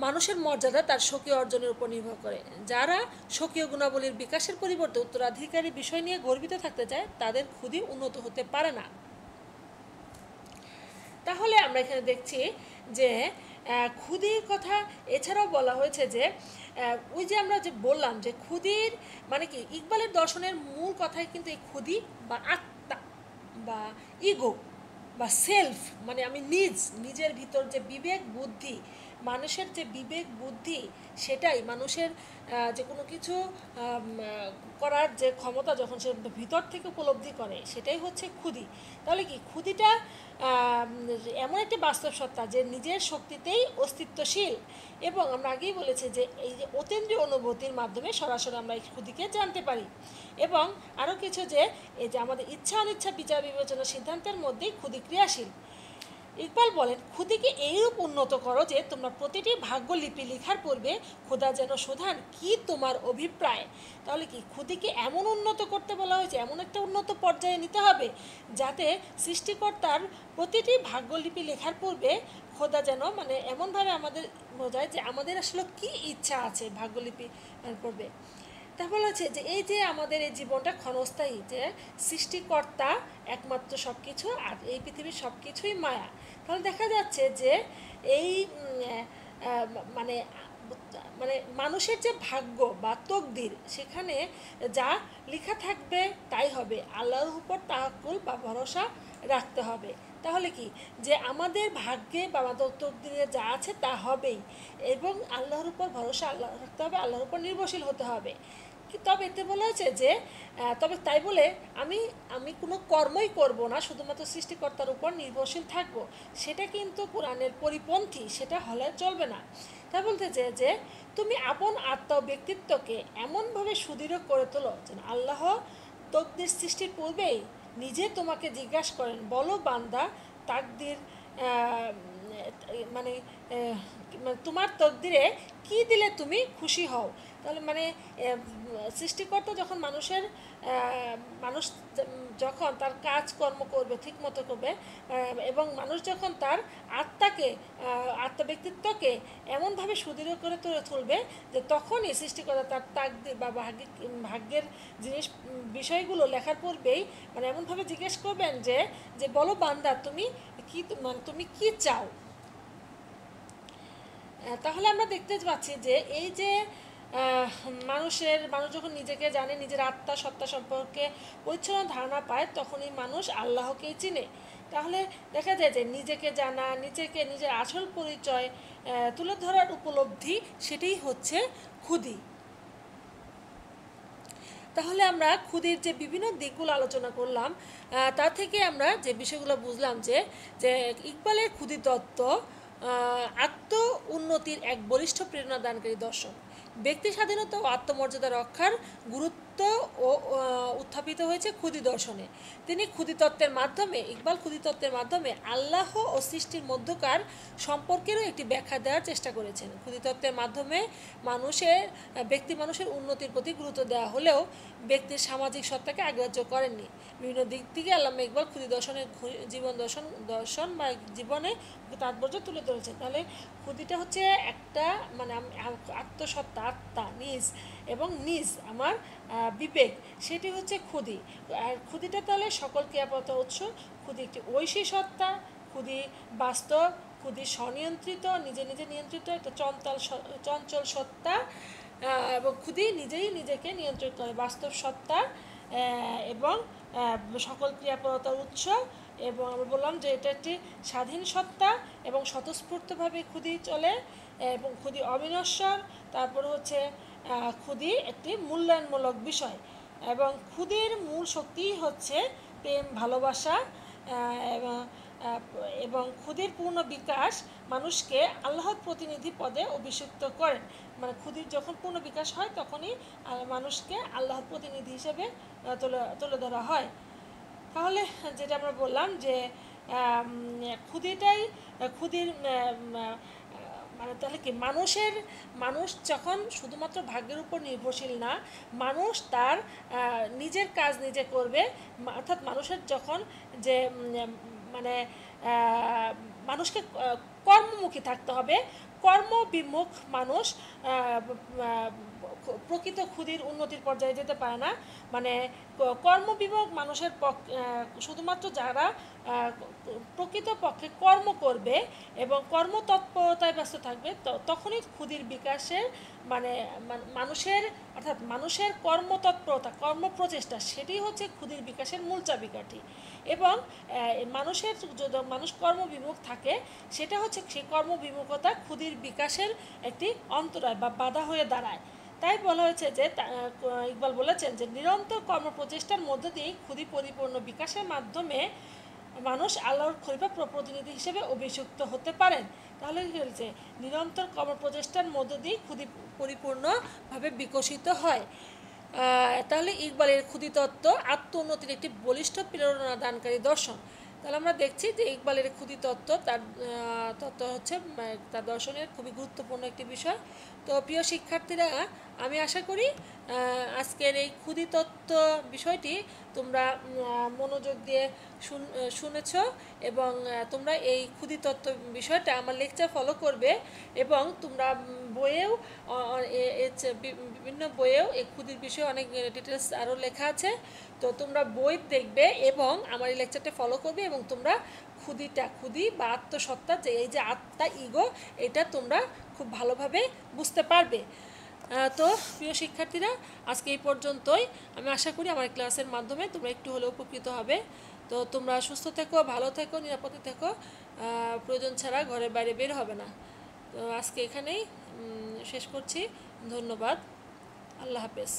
মানুষের মর্যাদা তার স্বকীয় অর্জনের উপর নির্ভর করে। যারা স্বকীয় গুণাবলীর বিকাশের পরিবর্তে উত্তরাধিকারী বিষয় নিয়ে গর্বিত থাকতে চায় তাদের ক্ষুধি উন্নত হতে পারে না। তাহলে আমরা এখানে দেখছি যে ক্ষুধির কথা এছাড়াও বলা হয়েছে যে ওই যে আমরা যে বললাম যে ক্ষুধির মানে কি, ইকবালের দর্শনের মূল কথাই কিন্তু এই ক্ষুধি বা আত্মা বা ইগো বা সেলফ, মানে আমি নিজের ভিতর যে বিবেক বুদ্ধি, মানুষের যে বিবেক বুদ্ধি সেটাই মানুষের যে কোনো কিছু করার যে ক্ষমতা যখন সে ভিতর থেকে উপলব্ধি করে সেটাই হচ্ছে ক্ষুধি। তাহলে কি ক্ষুধিটা এমন একটি বাস্তব সত্তা যে নিজের শক্তিতেই অস্তিত্বশীল, এবং আমরা আগেই বলেছি যে এই যে অতীন্দ্রিয় অনুভূতির মাধ্যমে সরাসরি আমরা এই ক্ষুধিকে জানতে পারি। এবং আরও কিছু যে এই যে আমাদের ইচ্ছা অনিচ্ছা বিচার বিবেচনা সিদ্ধান্তের মধ্যেই ক্ষুধি ক্রিয়াশীল। ইকবাল বলেন ক্ষুধিকে এইরূপ উন্নত করো যে তোমরা প্রতিটি ভাগ্যলিপি লেখার পূর্বে ক্ষুধা যেন শোধান কি তোমার অভিপ্রায়। তাহলে কি ক্ষুধিকে এমন উন্নত করতে বলা হয়েছে, এমন একটা উন্নত পর্যায়ে নিতে হবে যাতে সৃষ্টিকর্তার প্রতিটি ভাগ্যলিপি লেখার পূর্বে খোদা যেন মানে এমনভাবে আমাদের বোঝায় যে আমাদের আসলে কি ইচ্ছা আছে ভাগ্যলিপি পড়বে। তা বলা হচ্ছে যে এই যে আমাদের এই জীবনটা ক্ষণস্থায়ী, যে সৃষ্টিকর্তা একমাত্র সব কিছু আর এই পৃথিবীর সব কিছুই মায়া। তাহলে দেখা যাচ্ছে যে এই মানে মানে মানুষের যে ভাগ্য বা তকদির সেখানে যা লেখা থাকবে তাই হবে, আল্লাহর উপর তাওয়াক্কুল বা ভরসা রাখতে হবে। তাহলে কি যে আমাদের ভাগ্যে বা আমাদের তকদিরে যা আছে তা হবেই, এবং আল্লাহর উপর ভরসা আল্লাহ রাখতে হবে, আল্লাহর উপর নির্ভরশীল হতে হবে। তবে এতে বলা হয়েছে যে তবে তাই বলে আমি কোনো কর্মই করব না, শুধুমাত্র সৃষ্টিকর্তার উপর নির্ভরশীল থাকব, সেটা কিন্তু কোরআনের পরিপন্থী, সেটা হলে চলবে না। তা বলতেছে যে তুমি আপন আত্মা ও ব্যক্তিত্বকে এমনভাবে সুদৃঢ় করে তোলো যেন আল্লাহ তকদির সৃষ্টির পূর্বেই নিজে তোমাকে জিজ্ঞাসা করেন, বলো বান্দা তাকদির মানে তোমার তকদিরে কি দিলে তুমি খুশি হও। তাহলে মানে সৃষ্টিকর্তা যখন মানুষ যখন তার কাজকর্ম করবে ঠিক মতো করবে, এবং মানুষ যখন তার আত্মব্যক্তিত্বকে এমনভাবে সুদৃঢ় করে তুলবে যে তখনই সৃষ্টিকর্তা তার তাকদির বা ভাগ্যের বিষয়গুলো লেখার পূর্বেই মানে এমনভাবে জিজ্ঞেস করবেন যে বলো বান্দা তুমি কি চাও। তাহলে আমরা দেখতে পাচ্ছি যে এই যে মানুষ যখন নিজেকে জানে, নিজের আত্মা সত্তা সম্পর্কে পরিচ্ছন্ন ধারণা পায়, তখনই মানুষ আল্লাহকেই চিনে। তাহলে দেখা যায় যে নিজেকে জানা, নিজের আসল পরিচয় তুলে ধরার উপলব্ধি, সেটাই হচ্ছে ক্ষুধি। তাহলে আমরা ক্ষুধির যে বিভিন্ন দিকগুলো আলোচনা করলাম, তা থেকে আমরা যে বিষয়গুলো বুঝলাম যে ইকবালের ক্ষুধি তত্ত্ব আত্ম উন্নতির এক বলিষ্ঠ প্রেরণাদানকারী দর্শন। ব্যক্তি স্বাধীনতা ও আত্মমর্যাদা রক্ষার গুরুত্ব উত্থাপিত হয়েছে ক্ষুধি দর্শনে। ইকবাল ক্ষুধি তত্ত্বের মাধ্যমে আল্লাহ ও সৃষ্টির মধ্যকার সম্পর্কেরও একটি ব্যাখ্যা দেওয়ার চেষ্টা করেছেন। ক্ষুধি তত্ত্বের মাধ্যমে মানুষের উন্নতির প্রতি গুরুত্ব দেওয়া হলেও ব্যক্তির সামাজিক সত্তাকে অগ্রাহ্য করেননি। বিভিন্ন দিক থেকে আল্লামা ইকবাল ক্ষুধি দর্শনের দর্শন বা জীবনে তাৎপর্য তুলে ধরেছেন। তাহলে ক্ষুধিটা হচ্ছে একটা মানে আত্মসত্তা, আত্মা নিজ আমার বিবেক, সেটি হচ্ছে ক্ষুধি। আর ক্ষুধিটা তাহলে সকল ক্রিয়াপদ উৎস। ক্ষুধি একটি ঐশী সত্তা, ক্ষুধি বাস্তব, ক্ষুধি স্বনিয়ন্ত্রিত, নিজে নিয়ন্ত্রিত একটা চঞ্চল সত্তা, এবং ক্ষুধি নিজেকে নিয়ন্ত্রণ করে, বাস্তব সত্তা এবং সকল ক্রিয়াপদার উৎস। এবং আমরা বললাম যে এটা একটি স্বাধীন সত্তা এবং স্বতঃস্ফূর্তভাবে ক্ষুধি চলে এবং ক্ষুধি অবিনশ্বর। তারপর হচ্ছে ক্ষুধি একটি মূল্যায়নমূলক বিষয় এবং ক্ষুধির মূল শক্তি হচ্ছে প্রেম, ভালোবাসা এবং ক্ষুধির পূর্ণ বিকাশ মানুষকে আল্লাহর প্রতিনিধি পদে অভিষিক্ত করেন। মানে ক্ষুধির যখন পূর্ণ বিকাশ হয় তখনই মানুষকে আল্লাহর প্রতিনিধি হিসেবে তুলে ধরা হয়। তাহলে যেটা আমরা বললাম যে ক্ষুধির মানে তাহলে কি মানুষ যখন শুধুমাত্র ভাগ্যের উপর নির্ভরশীল না, মানুষ তার নিজের কাজ নিজে করবে, অর্থাৎ মানুষের যখন যে মানে মানুষকে কর্মমুখী থাকতে হবে। কর্মবিমুখ মানুষ প্রকৃত ক্ষুধির উন্নতির পর্যায়ে যেতে পারে না। মানে কর্মবিমুখ মানুষের শুধুমাত্র যারা প্রকৃত পক্ষে কর্ম করবে এবং কর্মতৎপরতায় ব্যস্ত থাকবে, তখনই ক্ষুধির বিকাশের মানে মানুষের কর্মতৎপরতা, কর্মপ্রচেষ্টা, সেটি হচ্ছে ক্ষুধির বিকাশের মূল চাবিকাঠি। এবং মানুষ কর্মবিমুখ থাকে, সেটা হচ্ছে সেই কর্মবিমুখতা ক্ষুধির বিকাশের একটি অন্তরায় বা বাধা হয়ে দাঁড়ায়। তাই বলা হয়েছে যে ইকবাল বলেছেন যে নিরন্তর কর্মপ্রচেষ্টার মধ্য দিয়ে ক্ষুধি পরিপূর্ণ বিকাশের মাধ্যমে মানুষ আল্লাহর খলিফা প্রতিনিধি হিসেবে অভিষিক্ত হতে পারেন। তাহলে কী হয়েছে, নিরন্তর কর্মপ্রচেষ্টার মধ্য দিয়ে ক্ষুধি পরিপূর্ণভাবে বিকশিত হয়। তাহলে ইকবালের ক্ষুধি তত্ত্ব আত্ম উন্নতির একটি বলিষ্ঠ প্রেরণাদানকারী দর্শন। তাহলে আমরা দেখছি যে ইকবালের ক্ষুধি তত্ত্ব তত্ত্ব হচ্ছে তার দর্শনের খুবই গুরুত্বপূর্ণ একটি বিষয়। তো প্রিয় শিক্ষার্থীরা, আমি আশা করি আজকের এই ক্ষুধি তত্ত্ব বিষয়টি তোমরা মনোযোগ দিয়ে শুনেছ এবং তোমরা এই ক্ষুধি তত্ত্ব বিষয়টা আমার লেকচার ফলো করবে এবং তোমরা বিভিন্ন বইয়েও এই ক্ষুধির বিষয়ে অনেক ডিটেলস আরও লেখা আছে। তো তোমরা বই দেখবে এবং আমার এই লেকচারটা ফলো করবে এবং তোমরা ক্ষুধি বা আত্মসত্তা, যে এই যে আত্মা, ইগো, এটা তোমরা খুব ভালোভাবে বুঝতে পারবে। তো প্রিয় শিক্ষার্থীরা, আজকে এই পর্যন্তই। আমি আশা করি আমার ক্লাসের মাধ্যমে তোমরা একটু হলেও উপকৃত হবে। তো তোমরা সুস্থ থেকো, ভালো থেকো, নিরাপদে থেকো, প্রয়োজন ছাড়া ঘরের বাইরে বের হবে না। তো আজকে এখানেই শেষ করছি। ধন্যবাদ। আল্লাহ হাফেজ।